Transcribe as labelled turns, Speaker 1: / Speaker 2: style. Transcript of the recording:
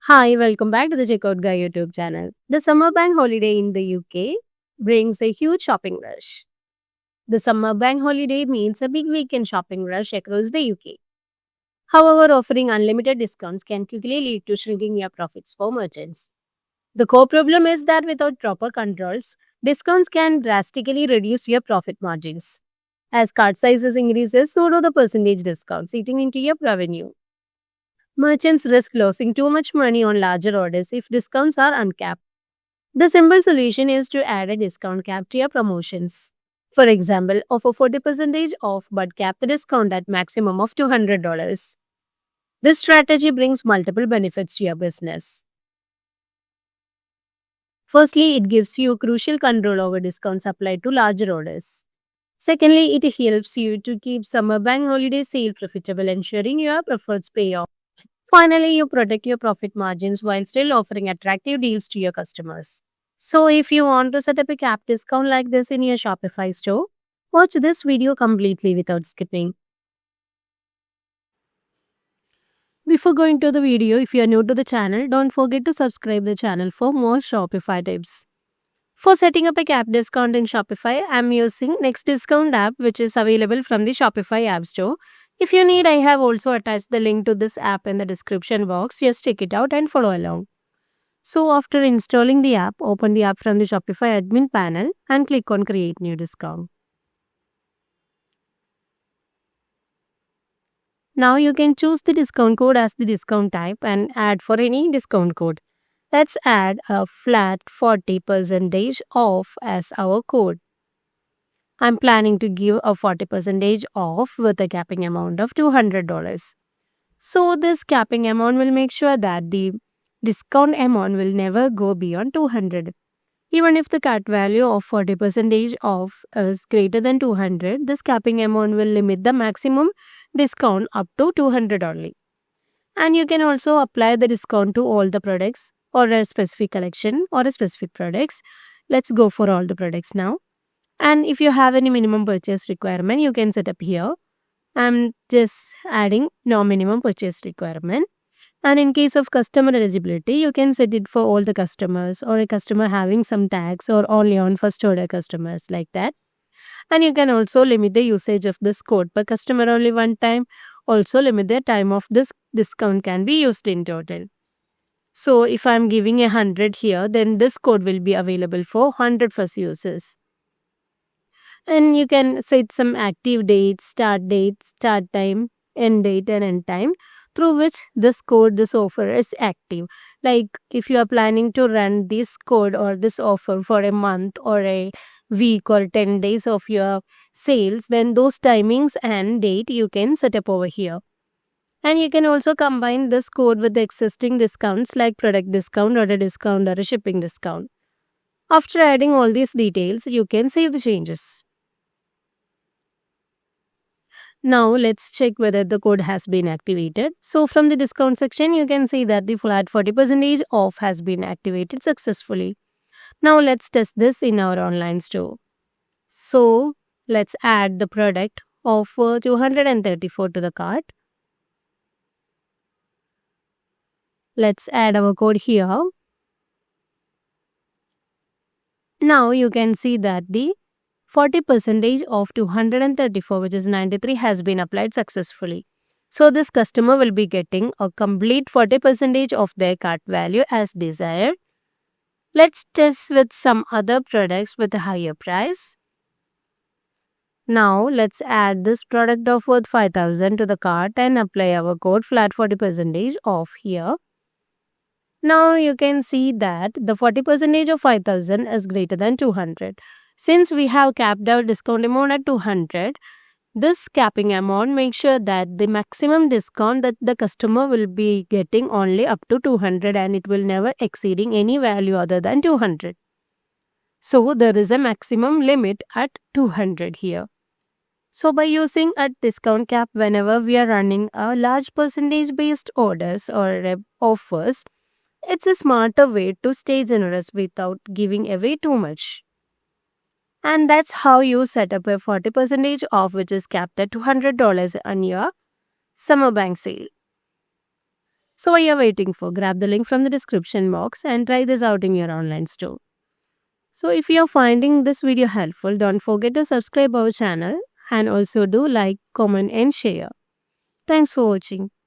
Speaker 1: Hi, welcome back to the Checkout Guy YouTube channel. The summer bank holiday in the UK brings a huge shopping rush. The summer bank holiday means a big weekend shopping rush across the UK. However, offering unlimited discounts can quickly lead to shrinking your profits for merchants. The core problem is that without proper controls, discounts can drastically reduce your profit margins. As cart sizes increases, so do the percentage discounts eating into your revenue. Merchants risk losing too much money on larger orders if discounts are uncapped. The simple solution is to add a discount cap to your promotions. For example, offer 40% off but cap the discount at maximum of $200. This strategy brings multiple benefits to your business. Firstly, it gives you crucial control over discounts applied to larger orders. Secondly, it helps you to keep summer bank holiday sale profitable, ensuring your efforts pay off. Finally, you protect your profit margins while still offering attractive deals to your customers. So, if you want to set up a cap discount like this in your Shopify store, watch this video completely without skipping. Before going to the video, if you are new to the channel, don't forget to subscribe the channel for more Shopify tips. For setting up a cap discount in Shopify, I am using Next Discount app, which is available from the Shopify App Store. If you need, I have also attached the link to this app in the description box. Just check it out and follow along. So after installing the app, open the app from the Shopify admin panel and click on Create New Discount. Now you can choose the discount code as the discount type and add for any discount code. Let's add a flat 40% off as our code. I'm planning to give a 40% off with a capping amount of $200. So this capping amount will make sure that the discount amount will never go beyond 200. Even if the cart value of 40% off is greater than 200, this capping amount will limit the maximum discount up to 200 only. And you can also apply the discount to all the products or a specific collection or a specific products. Let's go for all the products now. And if you have any minimum purchase requirement, you can set up here. I'm just adding no minimum purchase requirement. And in case of customer eligibility, you can set it for all the customers or a customer having some tax or only on first order customers like that. And you can also limit the usage of this code per customer only one time. Also limit the time of this discount can be used in total. So if I'm giving 100 here, then this code will be available for 100 first users. And you can set some active date, start time, end date and end time through which this offer is active. Like if you are planning to run this code or this offer for a month or a week or 10 days of your sales, then those timings and date you can set up over here. And you can also combine this code with the existing discounts like product discount or a discount or a shipping discount. After adding all these details, you can save the changes. Now let's check whether the code has been activated. So from the discount section, you can see that the flat 40% off has been activated successfully. Now let's test this in our online store. So let's add the product of 234 to the cart. Let's add our code here. Now you can see that the 40% of 234, which is 93, has been applied successfully. So this customer will be getting a complete 40% of their cart value as desired. Let's test with some other products with a higher price. Now let's add this product of worth 5,000 to the cart and apply our code flat 40% off here. Now you can see that the 40% of 5,000 is greater than 200. Since we have capped our discount amount at 200, this capping amount makes sure that the maximum discount that the customer will be getting only up to 200 and it will never exceeding any value other than 200. So there is a maximum limit at 200 here. So by using a discount cap whenever we are running a large percentage based orders or offers, it's a smarter way to stay generous without giving away too much. And that's how you set up a 40% off, which is capped at $200 on your summer bank sale. So what are you waiting for? Grab the link from the description box and try this out in your online store. So if you're finding this video helpful, don't forget to subscribe our channel and also do like, comment and share. Thanks for watching.